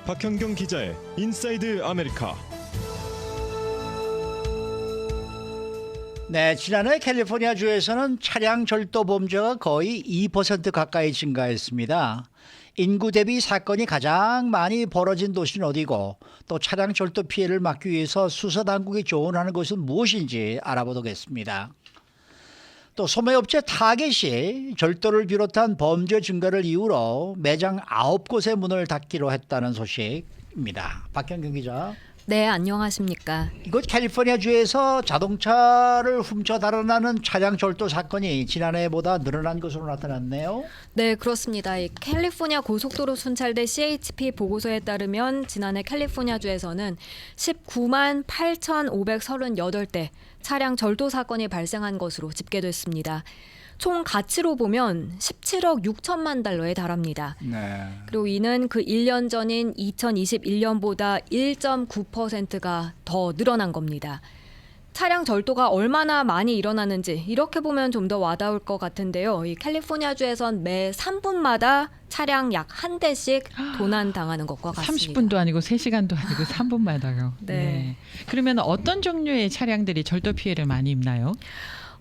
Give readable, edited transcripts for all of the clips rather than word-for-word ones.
박현경 기자의 인사이드 아메리카. 네, 지난해 캘리포니아주에서는 차량 절도 범죄가 거의 2% 가까이 증가했습니다. 인구 대비 사건이 가장 많이 벌어진 도시는 어디고, 또 차량 절도 피해를 막기 위해서 수사당국이 조언하는 것은 무엇인지 알아보겠습니다. 또 소매업체 타겟이 절도를 비롯한 범죄 증가를 이유로 매장 9곳의 문을 닫기로 했다는 소식입니다. 박현경 기자. 네, 안녕하십니까. 이곳 캘리포니아주에서 자동차를 훔쳐 달아나는 차량 절도 사건이 지난해보다 늘어난 것으로 나타났네요. 네, 그렇습니다. 이 캘리포니아 고속도로 순찰대 CHP 보고서에 따르면 지난해 캘리포니아주에서는 19만 8,538대 차량 절도 사건이 발생한 것으로 집계됐습니다. 총 가치로 보면 17억 6천만 달러에 달합니다. 네. 그리고 이는 그 1년 전인 2021년보다 1.9%가 더 늘어난 겁니다. 차량 절도가 얼마나 많이 일어나는지 이렇게 보면 좀 더 와닿을 것 같은데요. 이 캘리포니아주에선 매 3분마다 차량 약 한 대씩 도난당하는 것과 같습니다. 30분도 아니고 3시간도 아니고 3분마다요. 네. 그러면 어떤 종류의 차량들이 절도 피해를 많이 입나요?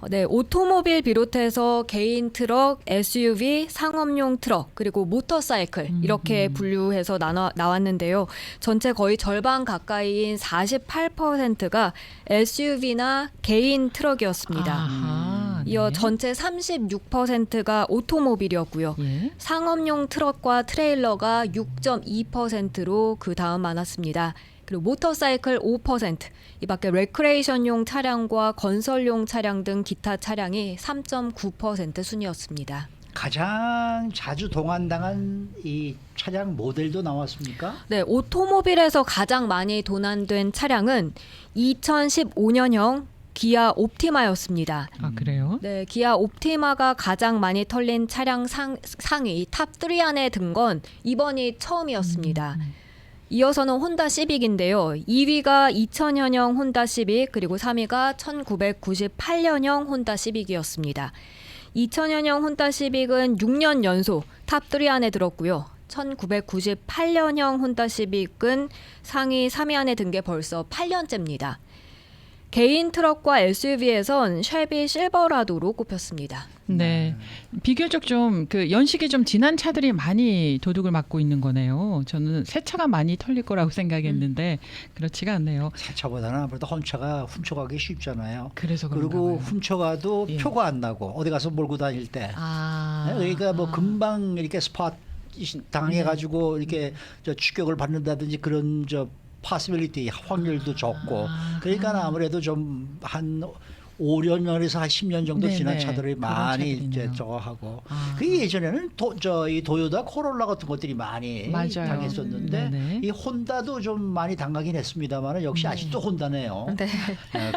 네, 오토모빌 비롯해서 개인 트럭, SUV, 상업용 트럭, 그리고 모터사이클 이렇게 분류해서 나왔는데요. 전체 거의 절반 가까이인 48%가 SUV나 개인 트럭이었습니다. 아하, 이어 네. 전체 36%가 오토모빌이었고요. 예. 상업용 트럭과 트레일러가 6.2%로 그 다음 많았습니다. 그리고 모터사이클 5%, 이 밖에 레크레이션용 차량과 건설용 차량 등 기타 차량이 3.9% 순이었습니다. 가장 자주 도난당한 이 차량 모델도 나왔습니까? 네, 오토모빌에서 가장 많이 도난된 차량은 2015년형 기아 옵티마였습니다. 아, 그래요? 네, 기아 옵티마가 가장 많이 털린 차량 상위 탑3 안에 든 건 이번이 처음이었습니다. 이어서는 혼다 시빅인데요. 2위가 2000년형 혼다 시빅, 그리고 3위가 1998년형 혼다 시빅이었습니다. 2000년형 혼다 시빅은 6년 연속 탑3 안에 들었고요. 1998년형 혼다 시빅은 상위 3위 안에 든 게 벌써 8년째입니다. 개인 트럭과 SUV에선 쉐비 실버라도로 꼽혔습니다. 네. 비교적 좀 그 연식이 좀 지난 차들이 많이 도둑을 맞고 있는 거네요. 저는 새 차가 많이 털릴 거라고 생각했는데 그렇지가 않네요. 새 차보다는 아무래도 헌차가 훔쳐가기 쉽잖아요. 그래서 그런가 그리고 봐요. 훔쳐가도 예. 표가 안 나고 어디 가서 몰고 다닐 때. 아. 그러니까 뭐 금방 이렇게 스팟 당해가지고 이렇게 저 추격을 받는다든지 그런 저 파시빌리티 확률도 적고 그러니까 아무래도 좀 한 5년에서 한 10년 정도 네네. 지난 차들이 그런 많이 이제 차들이네요. 저거 하고 아. 그 예전에는 이 도요타 코롤라 같은 것들이 많이 맞아요. 당했었는데 네네. 이 혼다도 좀 많이 당하긴 했습니다만 역시 아직도 혼다네요. 네.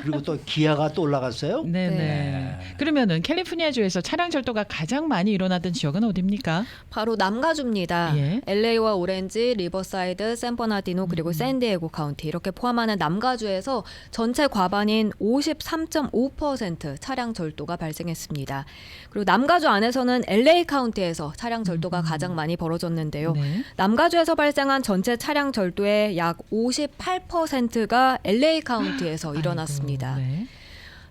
그리고 또 기아가 또 올라갔어요. 네네. 네. 그러면은 캘리포니아주에서 차량 절도가 가장 많이 일어나던 지역은 어디입니까? 바로 남가주입니다. 예. LA와 오렌지, 리버사이드, 샌버나디노 그리고 샌디에고 카운티 이렇게 포함하는 남가주에서 전체 과반인 53.5% 차량 절도가 발생했습니다. 그리고 남가주 안에서는 LA 카운티에서 차량 절도가 가장 많이 벌어졌는데요. 네. 남가주에서 발생한 전체 차량 절도의 약 58%가 LA 카운티에서 일어났습니다. 아이고, 네.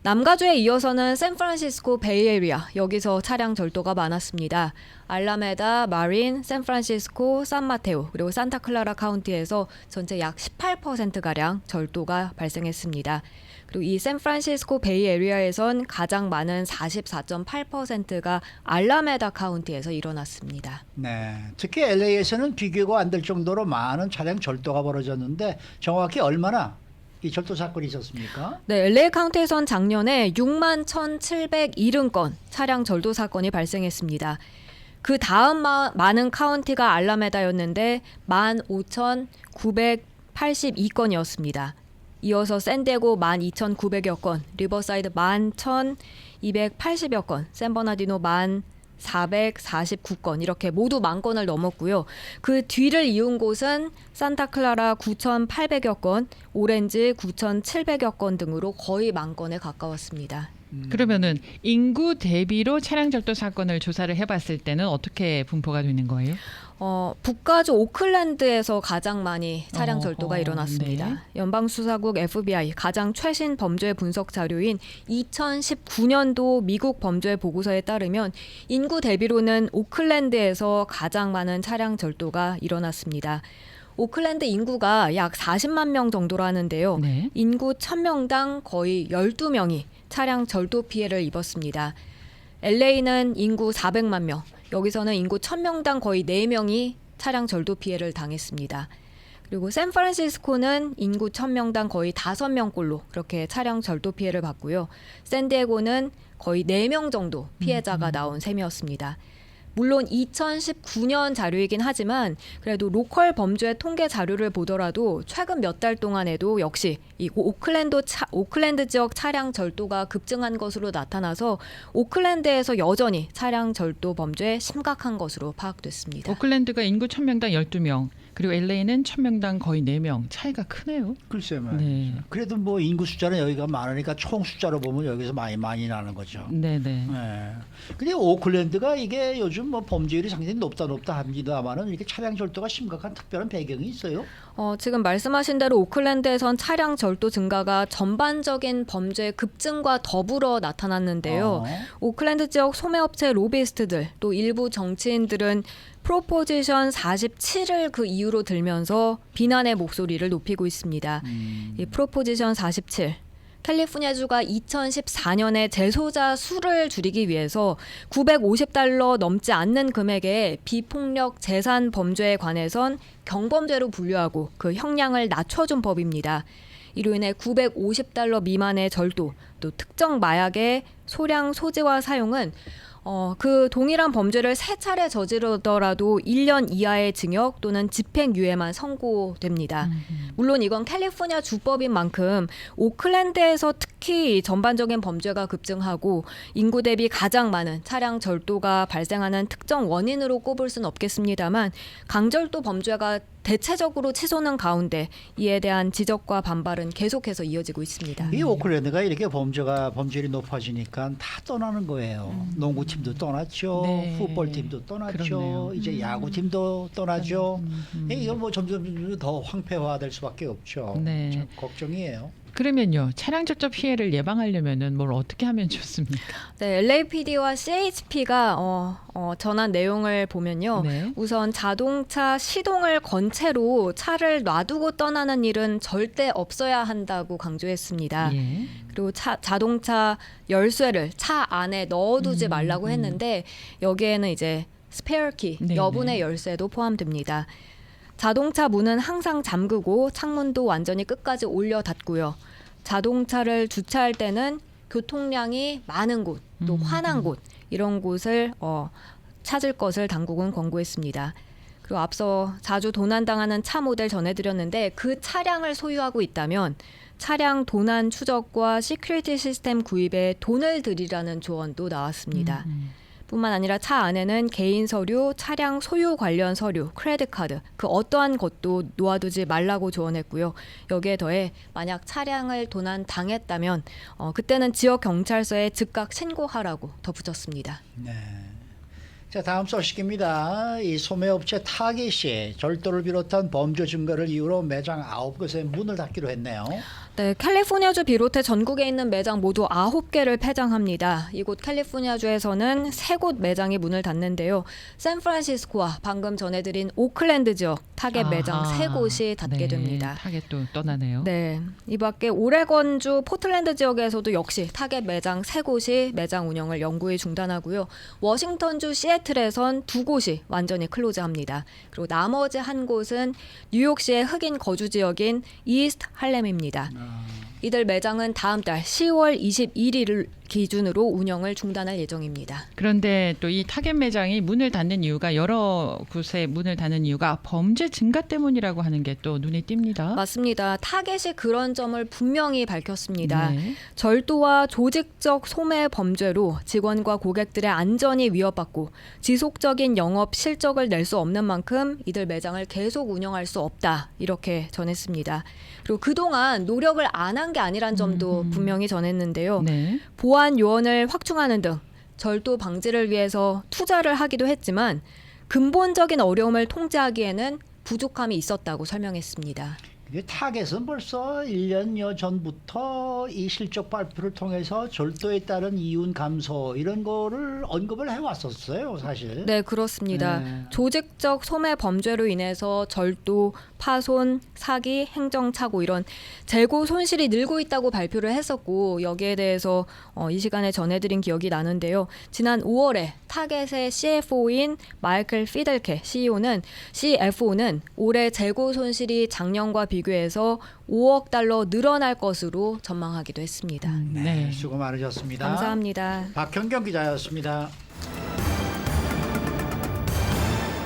남가주에 이어서는 샌프란시스코 베이에리아 여기서 차량 절도가 많았습니다. 알라메다, 마린, 샌프란시스코, 산마테오 그리고 산타클라라 카운티에서 전체 약 18%가량 절도가 발생했습니다. 그리고 이 샌프란시스코 베이에리아에선 가장 많은 44.8%가 알라메다 카운티에서 일어났습니다. 네, 특히 LA에서는 비교가 안 될 정도로 많은 차량 절도가 벌어졌는데 정확히 얼마나 이 절도 사건이 있었습니까? 네, LA 카운티에선 작년에 6만 1,770건 차량 절도 사건이 발생했습니다. 그 다음 많은 카운티가 알라메다였는데 15,982건이었습니다. 이어서 샌디에고 12,900여 건, 리버사이드 11,280여 건, 샌버나디노 449건 이렇게 모두 만 건을 넘었고요. 그 뒤를 이은 곳은 산타클라라 9,800여 건, 오렌지 9,700여 건 등으로 거의 만 건에 가까웠습니다. 그러면은 인구 대비로 차량 절도 사건을 조사를 해봤을 때는 어떻게 분포가 되는 거예요? 북가주 오클랜드에서 가장 많이 차량 절도가 어허, 일어났습니다. 네. 연방수사국 FBI 가장 최신 범죄 분석 자료인 2019년도 미국 범죄 보고서에 따르면 인구 대비로는 오클랜드에서 가장 많은 차량 절도가 일어났습니다. 오클랜드 인구가 약 40만 명 정도라는데요. 네. 인구 1000명당 거의 12명이 차량 절도 피해를 입었습니다. LA는 인구 400만 명, 여기서는 인구 1000명당 거의 4명이 차량 절도 피해를 당했습니다. 그리고 샌프란시스코는 인구 1000명당 거의 5명꼴로 그렇게 차량 절도 피해를 봤고요. 샌디에고는 거의 4명 정도 피해자가 나온 셈이었습니다. 물론 2019년 자료이긴 하지만 그래도 로컬 범죄 통계 자료를 보더라도 최근 몇 달 동안에도 역시 이 오클랜드 지역 차량 절도가 급증한 것으로 나타나서 오클랜드에서 여전히 차량 절도 범죄 심각한 것으로 파악됐습니다. 오클랜드가 인구 1000명당 12명, 그리고 LA는 1000명당 거의 4명. 차이가 크네요. 글쎄 말이죠. 네. 그래도 뭐 인구 숫자는 여기가 많으니까 총 숫자로 보면 여기서 많이 나는 거죠. 네, 네. 네. 근데 오클랜드가 이게 요즘 뭐 범죄율이 상당히 높다 합니다만은 이렇게 차량 절도가 심각한 특별한 배경이 있어요. 지금 말씀하신 대로 오클랜드에선 차량 절도 증가가 전반적인 범죄 급증과 더불어 나타났는데요. 오클랜드 지역 소매업체 로비스트들 또 일부 정치인들은 프로포지션 47을 그 이유로 들면서 비난의 목소리를 높이고 있습니다. 이 프로포지션 47. 캘리포니아주가 2014년에 재소자 수를 줄이기 위해서 $950 넘지 않는 금액의 비폭력 재산 범죄에 관해선 경범죄로 분류하고 그 형량을 낮춰준 법입니다. 이로 인해 $950 미만의 절도, 또 특정 마약의 소량 소지와 사용은 그 동일한 범죄를 3차례 저지르더라도 1년 이하의 징역 또는 집행유예만 선고됩니다. 물론 이건 캘리포니아 주법인 만큼 오클랜드에서 특히 전반적인 범죄가 급증하고 인구 대비 가장 많은 차량 절도가 발생하는 특정 원인으로 꼽을 수는 없겠습니다만 강절도 범죄가 대체적으로 치솟는 가운데 이에 대한 지적과 반발은 계속해서 이어지고 있습니다. 이 오클랜드가 이렇게 범죄율이 높아지니까 다 떠나는 거예요. 농구팀도 떠났죠. 네. 풋볼팀도 떠났죠. 그렇네요. 이제 야구팀도 떠나죠. 이거 뭐 점점 더 황폐화될 수밖에 없죠. 네. 참 걱정이에요. 그러면요, 차량 절도 피해를 예방하려면은 뭘 어떻게 하면 좋습니까? 네, LAPD와 CHP가 전한 내용을 보면요. 네. 우선 자동차 시동을 건 채로 차를 놔두고 떠나는 일은 절대 없어야 한다고 강조했습니다. 예. 그리고 자동차 열쇠를 차 안에 넣어두지 말라고 했는데 여기에는 이제 스페어 키, 네, 여분의 네. 열쇠도 포함됩니다. 자동차 문은 항상 잠그고 창문도 완전히 끝까지 올려 닫고요. 자동차를 주차할 때는 교통량이 많은 곳, 또 환한 곳 이런 곳을 찾을 것을 당국은 권고했습니다. 그리고 앞서 자주 도난당하는 차 모델 전해드렸는데 그 차량을 소유하고 있다면 차량 도난 추적과 시큐리티 시스템 구입에 돈을 들이라는 조언도 나왔습니다. 뿐만 아니라 차 안에는 개인 서류, 차량 소유 관련 서류, 크레딧 카드 그 어떠한 것도 놓아두지 말라고 조언했고요. 여기에 더해 만약 차량을 도난 당했다면 그때는 지역 경찰서에 즉각 신고하라고 덧붙였습니다. 네. 자, 다음 소식입니다. 이 소매업체 타겟이 절도를 비롯한 범죄 증가를 이유로 매장 9곳에 문을 닫기로 했네요. 네, 캘리포니아주 비롯해 전국에 있는 매장 모두 9개를 폐장합니다. 이곳 캘리포니아주에서는 3곳 매장이 문을 닫는데요. 샌프란시스코와 방금 전해드린 오클랜드 지역 타겟 매장 아하. 3곳이 닫게 네, 됩니다. 타겟도 떠나네요. 네, 이 밖에 오레곤주 포틀랜드 지역에서도 역시 타겟 매장 3곳이 매장 운영을 영구히 중단하고요. 워싱턴주 시애틀에선 2곳이 완전히 클로즈합니다. 그리고 나머지 한 곳은 뉴욕시의 흑인 거주 지역인 이스트 할렘입니다. 이들 매장은 다음 달 10월 21일을 기준으로 운영을 중단할 예정입니다. 그런데 또 이 타겟 매장이 문을 닫는 이유가 여러 곳에 문을 닫는 이유가 범죄 증가 때문이라고 하는 게 또 눈에 띕니다. 맞습니다. 타겟이 그런 점을 분명히 밝혔습니다. 네. 절도와 조직적 소매 범죄로 직원과 고객들의 안전이 위협받고 지속적인 영업 실적을 낼 수 없는 만큼 이들 매장을 계속 운영할 수 없다. 이렇게 전했습니다. 그리고 그동안 노력을 안 한 게 아니란 점도 분명히 전했는데요. 네. 보안 요원을 확충하는 등 절도 방지를 위해서 투자를 하기도 했지만 근본적인 어려움을 통제하기에는 부족함이 있었다고 설명했습니다. 이게 타겟은 벌써 1년여 전부터 이 실적 발표를 통해서 절도에 따른 이윤 감소 이런 거를 언급을 해왔었어요, 사실. 네, 그렇습니다. 네. 조직적 소매 범죄로 인해서 절도, 파손, 사기, 행정착오 이런 재고 손실이 늘고 있다고 발표를 했었고 여기에 대해서 이 시간에 전해드린 기억이 나는데요. 지난 5월에 타겟의 CFO인 마이클 피델케 CFO는 올해 재고 손실이 작년과 비교해서 5억 달러 늘어날 것으로 전망하기도 했습니다. 네, 수고 많으셨습니다. 감사합니다. 박현경 기자였습니다.